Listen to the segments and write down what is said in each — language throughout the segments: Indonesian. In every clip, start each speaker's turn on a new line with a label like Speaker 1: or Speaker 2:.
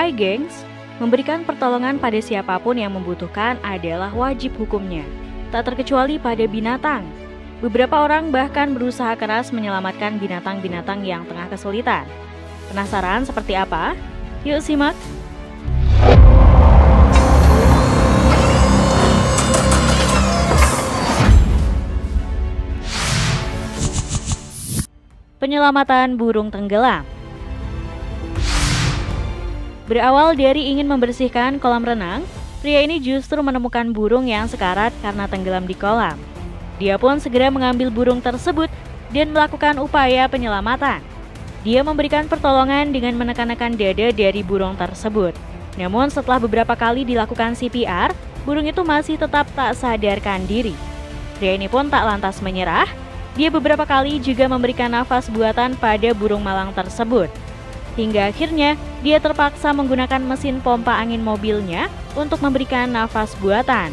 Speaker 1: Hai gengs, memberikan pertolongan pada siapapun yang membutuhkan adalah wajib hukumnya, tak terkecuali pada binatang. Beberapa orang bahkan berusaha keras menyelamatkan binatang-binatang yang tengah kesulitan. Penasaran seperti apa? Yuk simak! Penyelamatan burung tenggelam. Berawal dari ingin membersihkan kolam renang, pria ini justru menemukan burung yang sekarat karena tenggelam di kolam. Dia pun segera mengambil burung tersebut dan melakukan upaya penyelamatan. Dia memberikan pertolongan dengan menekan-nekan dada dari burung tersebut. Namun setelah beberapa kali dilakukan CPR, burung itu masih tetap tak sadarkan diri. Pria ini pun tak lantas menyerah. Dia beberapa kali juga memberikan nafas buatan pada burung malang tersebut. Hingga akhirnya, dia terpaksa menggunakan mesin pompa angin mobilnya untuk memberikan nafas buatan.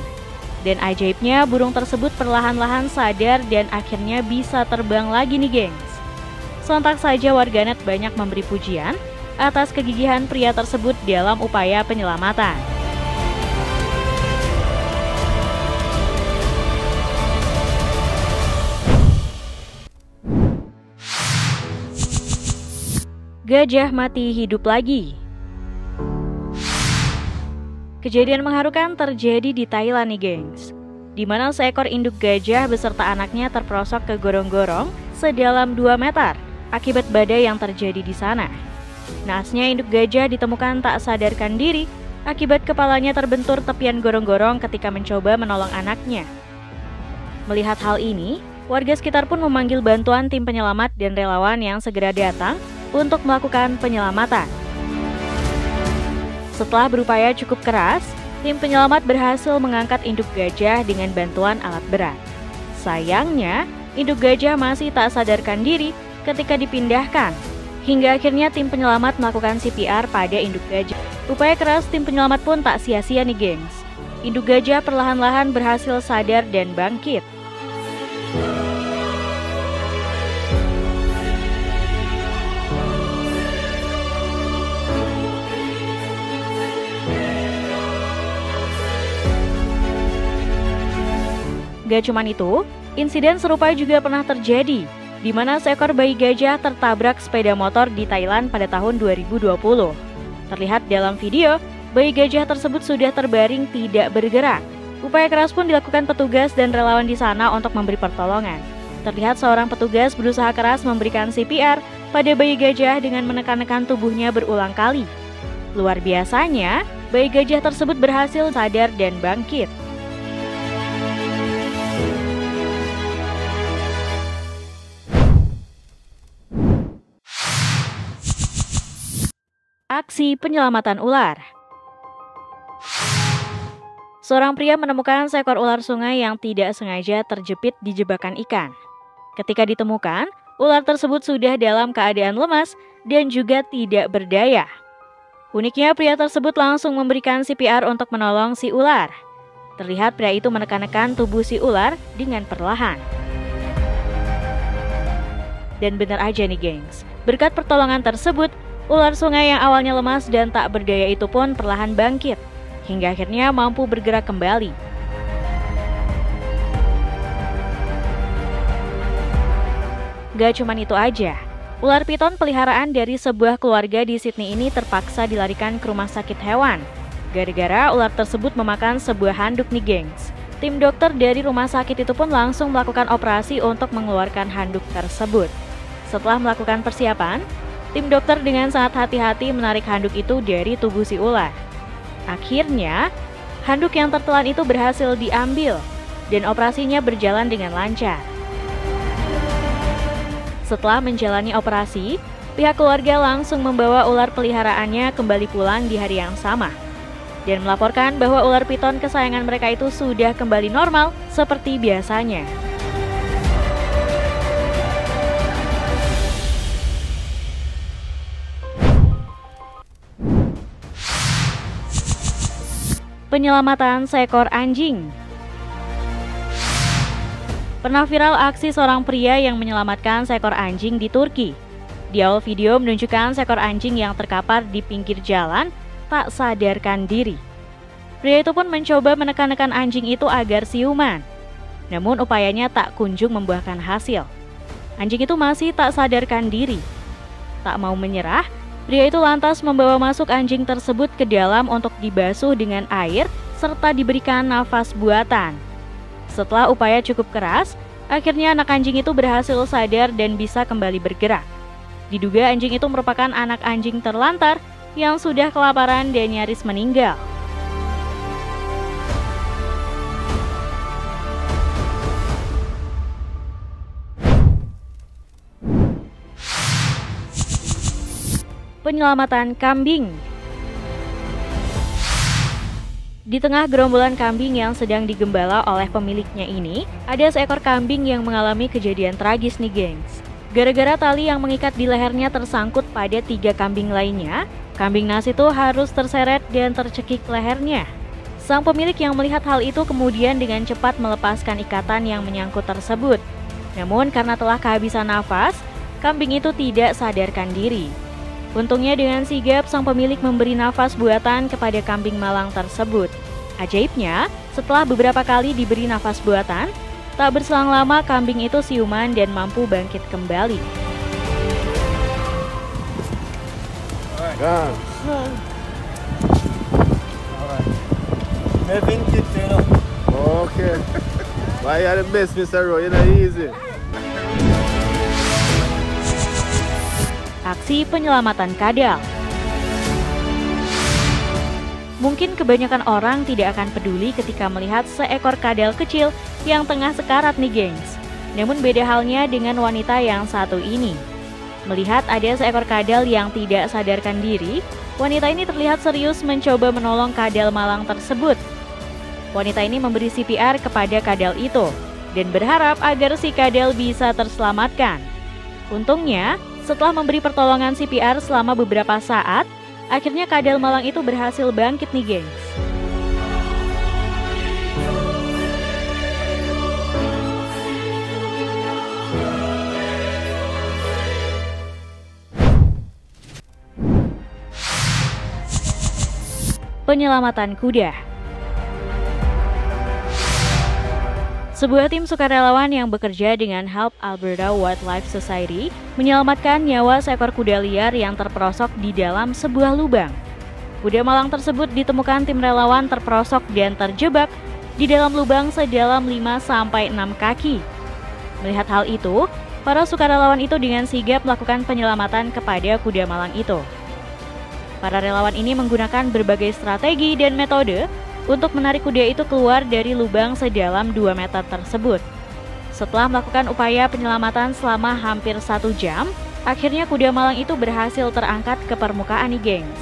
Speaker 1: Dan ajaibnya, burung tersebut perlahan-lahan sadar dan akhirnya bisa terbang lagi nih gengs. Sontak saja warganet banyak memberi pujian atas kegigihan pria tersebut dalam upaya penyelamatan. Gajah mati hidup lagi. Kejadian mengharukan terjadi di Thailand nih gengs, di mana seekor induk gajah beserta anaknya terperosok ke gorong-gorong sedalam 2 meter akibat badai yang terjadi di sana. Naasnya induk gajah ditemukan tak sadarkan diri akibat kepalanya terbentur tepian gorong-gorong ketika mencoba menolong anaknya. Melihat hal ini, warga sekitar pun memanggil bantuan tim penyelamat dan relawan yang segera datang untuk melakukan penyelamatan. Setelah berupaya cukup keras, tim penyelamat berhasil mengangkat induk gajah dengan bantuan alat berat. Sayangnya, induk gajah masih tak sadarkan diri ketika dipindahkan. Hingga akhirnya tim penyelamat melakukan CPR pada induk gajah. Upaya keras tim penyelamat pun tak sia-sia nih gengs. Induk gajah perlahan-lahan berhasil sadar dan bangkit. Gak cuman itu, insiden serupa juga pernah terjadi, di mana seekor bayi gajah tertabrak sepeda motor di Thailand pada tahun 2020. Terlihat dalam video, bayi gajah tersebut sudah terbaring tidak bergerak. Upaya keras pun dilakukan petugas dan relawan di sana untuk memberi pertolongan. Terlihat seorang petugas berusaha keras memberikan CPR pada bayi gajah dengan menekan-nekan tubuhnya berulang kali. Luar biasanya, bayi gajah tersebut berhasil sadar dan bangkit. Aksi penyelamatan ular. Seorang pria menemukan seekor ular sungai yang tidak sengaja terjepit di jebakan ikan. Ketika ditemukan, ular tersebut sudah dalam keadaan lemas dan juga tidak berdaya. Uniknya, pria tersebut langsung memberikan CPR untuk menolong si ular. Terlihat pria itu menekan-nekan tubuh si ular dengan perlahan. Dan benar aja nih gengs, berkat pertolongan tersebut, ular sungai yang awalnya lemas dan tak berdaya itu pun perlahan bangkit, hingga akhirnya mampu bergerak kembali. Gak cuman itu aja, ular piton peliharaan dari sebuah keluarga di Sydney ini terpaksa dilarikan ke rumah sakit hewan. Gara-gara ular tersebut memakan sebuah handuk nih gengs. Tim dokter dari rumah sakit itu pun langsung melakukan operasi untuk mengeluarkan handuk tersebut. Setelah melakukan persiapan, tim dokter dengan sangat hati-hati menarik handuk itu dari tubuh si ular. Akhirnya, handuk yang tertelan itu berhasil diambil dan operasinya berjalan dengan lancar. Setelah menjalani operasi, pihak keluarga langsung membawa ular peliharaannya kembali pulang di hari yang sama dan melaporkan bahwa ular piton kesayangan mereka itu sudah kembali normal seperti biasanya. Penyelamatan seekor anjing. Pernah viral aksi seorang pria yang menyelamatkan seekor anjing di Turki. Di awal video menunjukkan seekor anjing yang terkapar di pinggir jalan tak sadarkan diri. Pria itu pun mencoba menekan-nekan anjing itu agar siuman. Namun upayanya tak kunjung membuahkan hasil. Anjing itu masih tak sadarkan diri. Tak mau menyerah, pria itu lantas membawa masuk anjing tersebut ke dalam untuk dibasuh dengan air serta diberikan nafas buatan. Setelah upaya cukup keras, akhirnya anak anjing itu berhasil sadar dan bisa kembali bergerak. Diduga anjing itu merupakan anak anjing terlantar yang sudah kelaparan dan nyaris meninggal. Penyelamatan kambing. Di tengah gerombolan kambing yang sedang digembala oleh pemiliknya ini, ada seekor kambing yang mengalami kejadian tragis nih gengs. Gara-gara tali yang mengikat di lehernya tersangkut pada 3 kambing lainnya, kambing Nas itu harus terseret dan tercekik lehernya. Sang pemilik yang melihat hal itu kemudian dengan cepat melepaskan ikatan yang menyangkut tersebut. Namun karena telah kehabisan nafas, kambing itu tidak sadarkan diri. Untungnya dengan sigap sang pemilik memberi nafas buatan kepada kambing malang tersebut. Ajaibnya, setelah beberapa kali diberi nafas buatan, tak berselang lama kambing itu siuman dan mampu bangkit kembali.
Speaker 2: Okay. Why you the best, Mr. Roy? You're not easy.
Speaker 1: Aksi penyelamatan kadal. Mungkin kebanyakan orang tidak akan peduli ketika melihat seekor kadal kecil yang tengah sekarat nih gengs. Namun beda halnya dengan wanita yang satu ini. Melihat ada seekor kadal yang tidak sadarkan diri, wanita ini terlihat serius mencoba menolong kadal malang tersebut. Wanita ini memberi CPR kepada kadal itu dan berharap agar si kadal bisa terselamatkan. Untungnya, setelah memberi pertolongan CPR selama beberapa saat, akhirnya kadal malang itu berhasil bangkit nih gengs. Penyelamatan kuda. Sebuah tim sukarelawan yang bekerja dengan Help Alberta Wildlife Society menyelamatkan nyawa seekor kuda liar yang terperosok di dalam sebuah lubang. Kuda malang tersebut ditemukan tim relawan terperosok dan terjebak di dalam lubang sedalam 5-6 kaki. Melihat hal itu, para sukarelawan itu dengan sigap melakukan penyelamatan kepada kuda malang itu. Para relawan ini menggunakan berbagai strategi dan metode untuk menarik kuda itu keluar dari lubang sedalam 2 meter tersebut. Setelah melakukan upaya penyelamatan selama hampir 1 jam, akhirnya kuda malang itu berhasil terangkat ke permukaan nih gengs.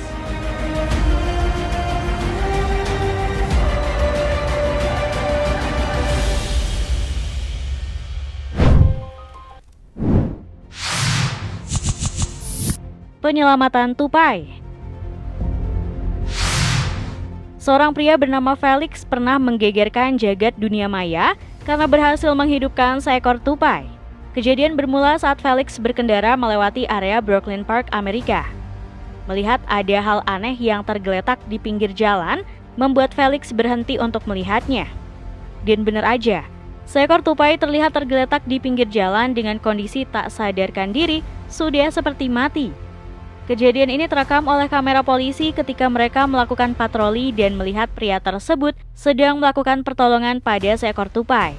Speaker 1: Penyelamatan tupai. Seorang pria bernama Felix pernah menggegerkan jagat dunia maya karena berhasil menghidupkan seekor tupai. Kejadian bermula saat Felix berkendara melewati area Brooklyn Park, Amerika. Melihat ada hal aneh yang tergeletak di pinggir jalan, membuat Felix berhenti untuk melihatnya. Dan benar aja, seekor tupai terlihat tergeletak di pinggir jalan dengan kondisi tak sadarkan diri, sudah seperti mati. Kejadian ini terekam oleh kamera polisi ketika mereka melakukan patroli dan melihat pria tersebut sedang melakukan pertolongan pada seekor tupai.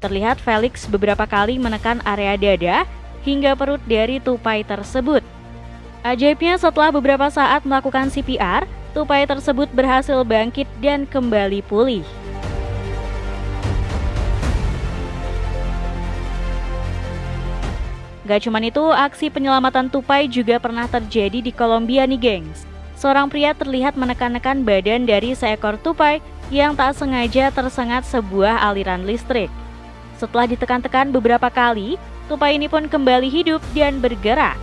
Speaker 1: Terlihat Felix beberapa kali menekan area dada hingga perut dari tupai tersebut. Ajaibnya setelah beberapa saat melakukan CPR, tupai tersebut berhasil bangkit dan kembali pulih. Gak cuman itu, aksi penyelamatan tupai juga pernah terjadi di Kolombia nih gengs. Seorang pria terlihat menekan-nekan badan dari seekor tupai yang tak sengaja tersengat sebuah aliran listrik. Setelah ditekan-tekan beberapa kali, tupai ini pun kembali hidup dan bergerak.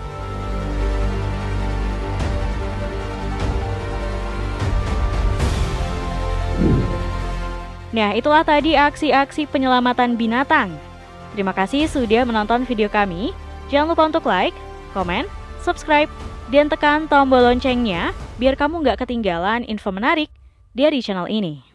Speaker 1: Nah, itulah tadi aksi-aksi penyelamatan binatang. Terima kasih sudah menonton video kami. Jangan lupa untuk like, komen, subscribe, dan tekan tombol loncengnya biar kamu nggak ketinggalan info menarik dari channel ini.